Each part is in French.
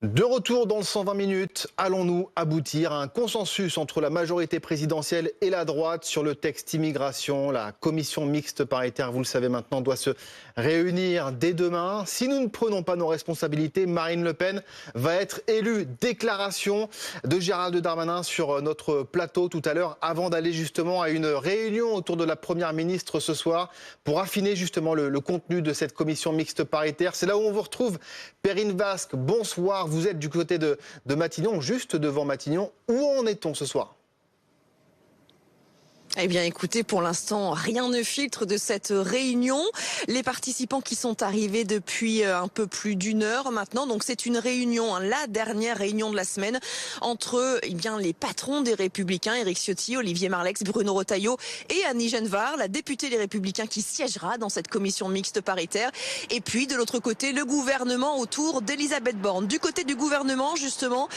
De retour dans le 120 minutes, allons-nous aboutir à un consensus entre la majorité présidentielle et la droite sur le texte immigration? La commission mixte paritaire, vous le savez maintenant, doit se réunir dès demain. Si nous ne prenons pas nos responsabilités, Marine Le Pen va être élue. Déclaration de Gérald Darmanin sur notre plateau tout à l'heure, avant d'aller justement à une réunion autour de la Première ministre ce soir pour affiner justement le contenu de cette commission mixte paritaire. C'est là où on vous retrouve. Perrine Vasque, bonsoir. Vous êtes du côté de Matignon, juste devant Matignon. Où en est-on ce soir ? Eh bien écoutez, pour l'instant, rien ne filtre de cette réunion. Les participants qui sont arrivés depuis un peu plus d'une heure maintenant, donc c'est une réunion, la dernière réunion de la semaine, entre les patrons des Républicains, Éric Ciotti, Olivier Marleix, Bruno Retailleau et Annie Genevard, la députée des Républicains qui siégera dans cette commission mixte paritaire. Et puis de l'autre côté, le gouvernement autour d'Elisabeth Borne. Du côté du gouvernement, justement,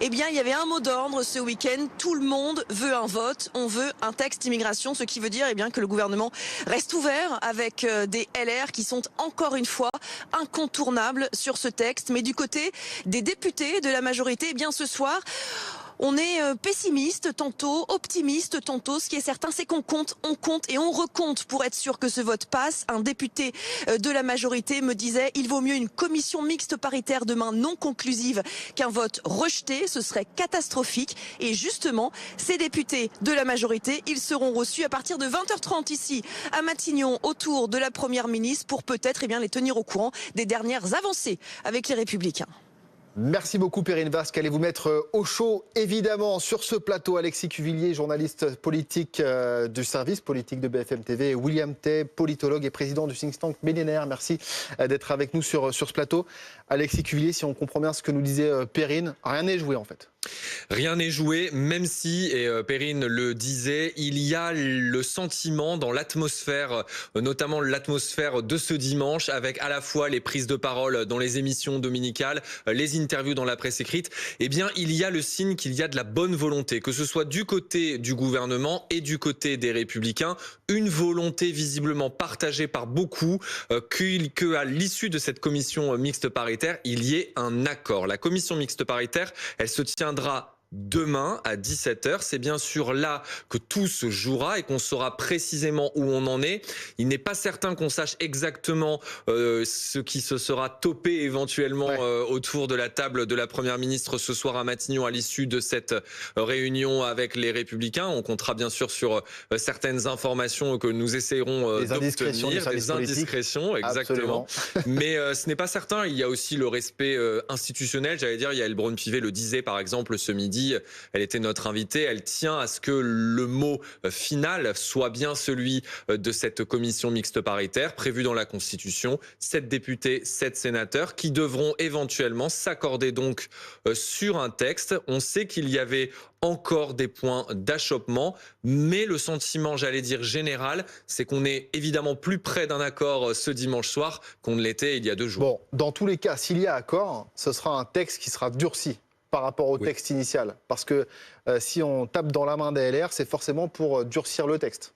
il y avait un mot d'ordre ce week-end. Tout le monde veut un vote, on veut un texte immigration, ce qui veut dire que le gouvernement reste ouvert avec des LR qui sont encore une fois incontournables sur ce texte. Mais du côté des députés de la majorité, ce soir, on est pessimiste tantôt, optimiste tantôt. Ce qui est certain, c'est qu'on compte, on compte et on recompte pour être sûr que ce vote passe. Un député de la majorité me disait « Il vaut mieux une commission mixte paritaire demain non conclusive qu'un vote rejeté. Ce serait catastrophique. » Et justement, ces députés de la majorité, ils seront reçus à partir de 20h30 ici à Matignon autour de la Première ministre pour peut-être les tenir au courant des dernières avancées avec les Républicains. Merci beaucoup Perrine Vasque. Allez vous mettre au chaud, évidemment, sur ce plateau. Alexis Cuvillier, journaliste politique du service politique de BFM TV. Et William Tay, politologue et président du think tank Millénaire. Merci d'être avec nous sur ce plateau. Alexis Cuvillier, si on comprend bien ce que nous disait Perrine, rien n'est joué en fait. Rien n'est joué, même si, et Perrine le disait, il y a le sentiment dans l'atmosphère, notamment l'atmosphère de ce dimanche, avec à la fois les prises de parole dans les émissions dominicales, les interviews dans la presse écrite, il y a le signe qu'il y a de la bonne volonté, que ce soit du côté du gouvernement et du côté des Républicains, une volonté visiblement partagée par beaucoup, qu'à l'issue de cette commission mixte paritaire, il y ait un accord. La commission mixte paritaire, elle se tiendra demain à 17h. C'est bien sûr là que tout se jouera et qu'on saura précisément où on en est. Il n'est pas certain qu'on sache exactement ce qui se sera topé éventuellement autour de la table de la Première ministre ce soir à Matignon à l'issue de cette réunion avec les Républicains. On comptera bien sûr sur certaines informations que nous essayerons d'obtenir. Des indiscrétions, exactement. Mais ce n'est pas certain. Il y a aussi le respect institutionnel. J'allais dire, Yaël Braun-Pivet le disait par exemple ce midi. Elle était notre invitée. Elle tient à ce que le mot final soit bien celui de cette commission mixte paritaire prévue dans la Constitution. 7 députés, 7 sénateurs qui devront éventuellement s'accorder donc sur un texte. On sait qu'il y avait encore des points d'achoppement, mais le sentiment, j'allais dire général, c'est qu'on est évidemment plus près d'un accord ce dimanche soir qu'on ne l'était il y a 2 jours. Bon, dans tous les cas, s'il y a accord, ce sera un texte qui sera durci par rapport au texte initial. Parce que si on tape dans la main des LR, c'est forcément pour durcir le texte.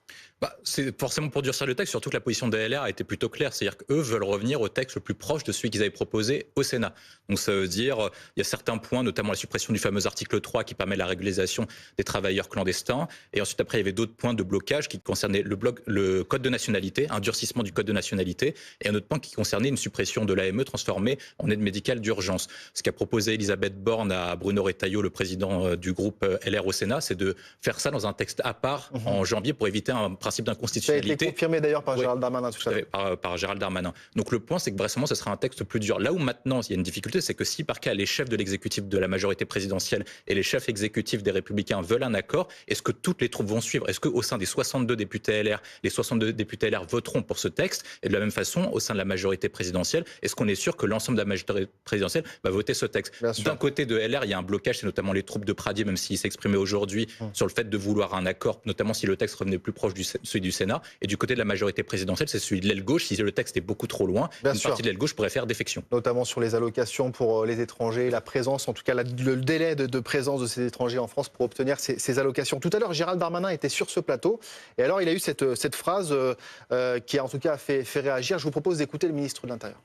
C'est forcément pour durcir le texte, surtout que la position des LR a été plutôt claire. C'est-à-dire qu'eux veulent revenir au texte le plus proche de celui qu'ils avaient proposé au Sénat. Donc ça veut dire, il y a certains points, notamment la suppression du fameux article 3 qui permet la régularisation des travailleurs clandestins. Et ensuite, après, il y avait d'autres points de blocage qui concernaient le code de nationalité, un durcissement du code de nationalité, et un autre point qui concernait une suppression de l'AME transformée en aide médicale d'urgence. Ce qu'a proposé Elisabeth Borne à Bruno Retailleau, le président du groupe LR au Sénat, c'est de faire ça dans un texte à part en janvier pour éviter un principe d'inconstitutionnalité. Ça a été confirmé d'ailleurs par Gérald Darmanin tout à l'heure. Par Gérald Darmanin. Donc le point, c'est que vraiment, ce sera un texte plus dur. Là où maintenant, il y a une difficulté, c'est que si par cas les chefs de l'exécutif de la majorité présidentielle et les chefs exécutifs des Républicains veulent un accord, est-ce que toutes les troupes vont suivre? Est-ce qu'au sein des 62 députés LR, les 62 députés LR voteront pour ce texte? Et de la même façon, au sein de la majorité présidentielle, est-ce qu'on est sûr que l'ensemble de la majorité présidentielle va voter ce texte? D'un côté de LR, il y a un blocage, c'est notamment les troupes de Pradier, même s'il s'exprimait aujourd'hui sur le fait de vouloir un accord, notamment si le texte revenait plus proche de celui du Sénat. Et du côté de la majorité présidentielle, c'est celui de l'aile gauche. Si le texte est beaucoup trop loin, une partie de l'aile gauche pourrait faire défection. Notamment sur les allocations pour les étrangers, la présence, en tout cas le délai de présence de ces étrangers en France pour obtenir ces allocations. Tout à l'heure, Gérald Darmanin était sur ce plateau. Et alors, il a eu cette phrase qui a en tout cas fait réagir. Je vous propose d'écouter le ministre de l'Intérieur.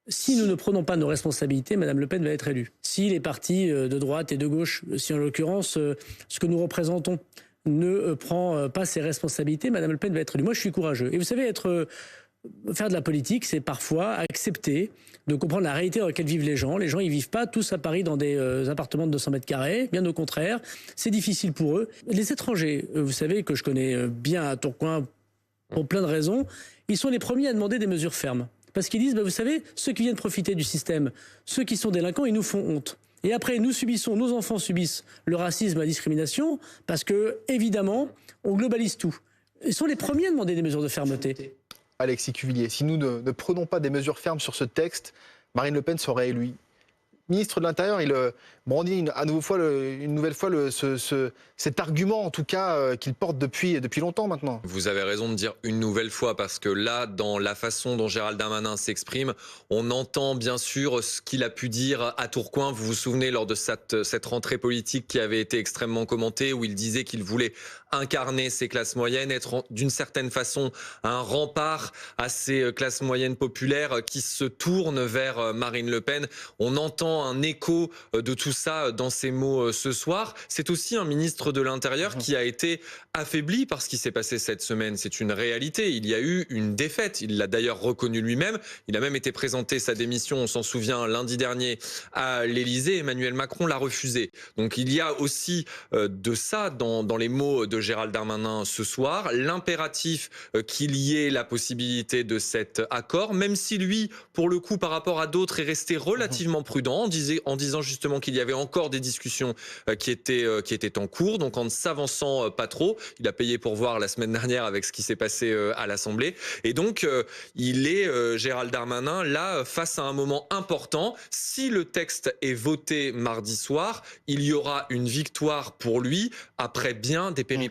Si nous ne prenons pas nos responsabilités, Mme Le Pen va être élue. Si les partis de droite et de gauche, si en l'occurrence ce que nous représentons ne prend pas ses responsabilités, Mme Le Pen va être élue. Moi, je suis courageux. Et vous savez, faire de la politique, c'est parfois accepter de comprendre la réalité dans laquelle vivent les gens. Les gens, ils vivent pas tous à Paris dans des appartements de 200 mètres carrés. Bien au contraire, c'est difficile pour eux. Les étrangers, vous savez que je connais bien à Tourcoing pour plein de raisons, ils sont les premiers à demander des mesures fermes. Parce qu'ils disent, vous savez, ceux qui viennent profiter du système, ceux qui sont délinquants, ils nous font honte. Et après, nos enfants subissent le racisme, la discrimination, parce que, évidemment, on globalise tout. Ils sont les premiers à demander des mesures de fermeté. Alexis Cuvillier, si nous ne prenons pas des mesures fermes sur ce texte, Marine Le Pen serait élue. Ministre de l'Intérieur, il brandit une nouvelle fois cet argument, en tout cas, qu'il porte depuis longtemps maintenant. Vous avez raison de dire une nouvelle fois, parce que là, dans la façon dont Gérald Darmanin s'exprime, on entend bien sûr ce qu'il a pu dire à Tourcoing. Vous vous souvenez, lors de cette rentrée politique qui avait été extrêmement commentée, où il disait qu'il voulait incarner ces classes moyennes, être d'une certaine façon un rempart à ces classes moyennes populaires qui se tournent vers Marine Le Pen. On entend un écho de tout ça dans ses mots ce soir. C'est aussi un ministre de l'Intérieur qui a été affaibli par ce qui s'est passé cette semaine. C'est une réalité. Il y a eu une défaite. Il l'a d'ailleurs reconnu lui-même. Il a même été présenté sa démission, on s'en souvient, lundi dernier à l'Élysée. Emmanuel Macron l'a refusé. Donc il y a aussi de ça dans les mots de Gérald Darmanin ce soir. L'impératif qu'il y ait la possibilité de cet accord, même si lui, pour le coup, par rapport à d'autres, est resté relativement prudent en disant justement qu'il y avait encore des discussions qui étaient en cours, donc en ne s'avançant pas trop. Il a payé pour voir la semaine dernière avec ce qui s'est passé à l'Assemblée. Et donc, il est, Gérald Darmanin, là, face à un moment important. Si le texte est voté mardi soir, il y aura une victoire pour lui après bien des péripéties.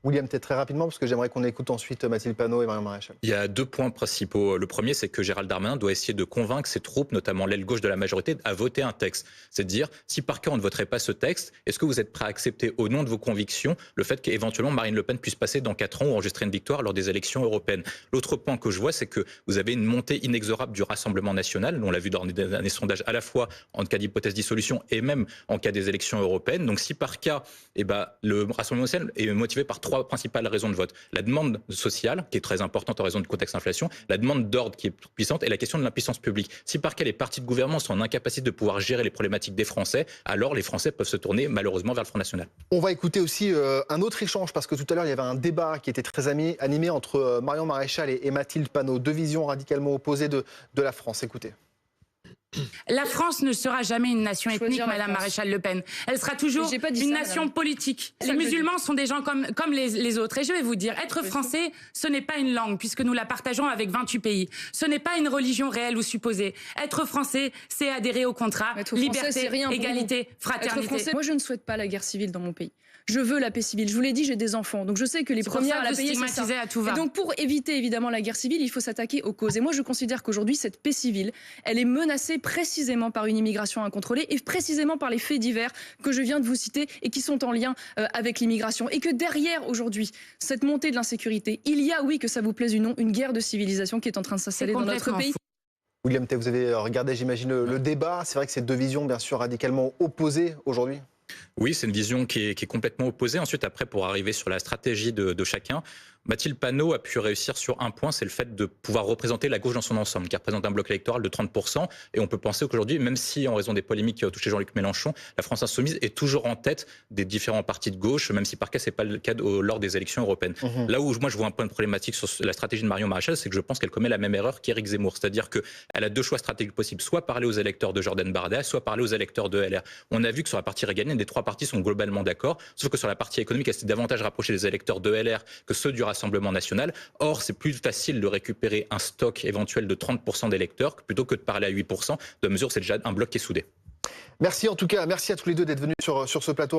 William, peut-être très rapidement, parce que j'aimerais qu'on écoute ensuite Mathilde Panot et Marion Maréchal. Il y a 2 points principaux. Le premier, c'est que Gérald Darmanin doit essayer de convaincre ses troupes, notamment l'aile gauche de la majorité, à voter un texte. C'est de dire, si par cas on ne voterait pas ce texte, est-ce que vous êtes prêt à accepter au nom de vos convictions le fait qu'éventuellement Marine Le Pen puisse passer dans 4 ans ou enregistrer une victoire lors des élections européennes? L'autre point que je vois, c'est que vous avez une montée inexorable du Rassemblement national. On l'a vu dans des sondages à la fois en cas d'hypothèse dissolution et même en cas des élections européennes. Donc si par cas, le Rassemblement national est motivé par 3 principales raisons de vote. La demande sociale, qui est très importante en raison du contexte inflation, la demande d'ordre qui est puissante et la question de l'impuissance publique. Si par cas les partis de gouvernement sont en incapacité de pouvoir gérer les problématiques des Français, alors les Français peuvent se tourner malheureusement vers le Front National. On va écouter aussi un autre échange, parce que tout à l'heure il y avait un débat qui était très animé entre Marion Maréchal et Mathilde Panot, 2 visions radicalement opposées de la France. Écoutez. La France ne sera jamais une nation ethnique, Madame Maréchal Le Pen. Elle sera toujours une nation politique. Les musulmans sont des gens comme les autres. Et je vais vous dire, être français, ce n'est pas une langue, puisque nous la partageons avec 28 pays. Ce n'est pas une religion réelle ou supposée. Être français, c'est adhérer au contrat, liberté, égalité, fraternité. Moi, je ne souhaite pas la guerre civile dans mon pays. Je veux la paix civile. Je vous l'ai dit, j'ai des enfants. Donc je sais que les premières à la payer, c'est ça. Et donc pour éviter évidemment la guerre civile, il faut s'attaquer aux causes. Et moi, je considère qu'aujourd'hui, cette paix civile, elle est menacée précisément par une immigration incontrôlée et précisément par les faits divers que je viens de vous citer et qui sont en lien avec l'immigration. Et que derrière, aujourd'hui, cette montée de l'insécurité, il y a, oui, que ça vous plaise ou non, une guerre de civilisation qui est en train de s'installer dans notre pays. William Tay, vous avez regardé, j'imagine, le débat. C'est vrai que c'est 2 visions, bien sûr, radicalement opposées aujourd'hui. Oui, c'est une vision qui est complètement opposée. Ensuite, après, pour arriver sur la stratégie de chacun, Mathilde Panot a pu réussir sur un point, c'est le fait de pouvoir représenter la gauche dans son ensemble, qui représente un bloc électoral de 30%. Et on peut penser qu'aujourd'hui, même si en raison des polémiques qui ont touché Jean-Luc Mélenchon, la France insoumise est toujours en tête des différents partis de gauche, même si par cas, c'est pas le cas lors des élections européennes. Là où moi je vois un point de problématique sur la stratégie de Marion Maréchal, c'est que je pense qu'elle commet la même erreur qu'Éric Zemmour. C'est-à-dire qu'elle a 2 choix stratégiques possibles, soit parler aux électeurs de Jordan Bardella, soit parler aux électeurs de LR. On a vu que sur la partie régalienne, les 3 partis sont globalement d'accord, sauf que sur la partie économique, elle s'est davantage rapprochée des électeurs de LR que ceux du Rassemblement national. Or, c'est plus facile de récupérer un stock éventuel de 30% d'électeurs plutôt que de parler à 8%, de mesure c'est déjà un bloc qui est soudé. Merci en tout cas, merci à tous les deux d'être venus sur ce plateau.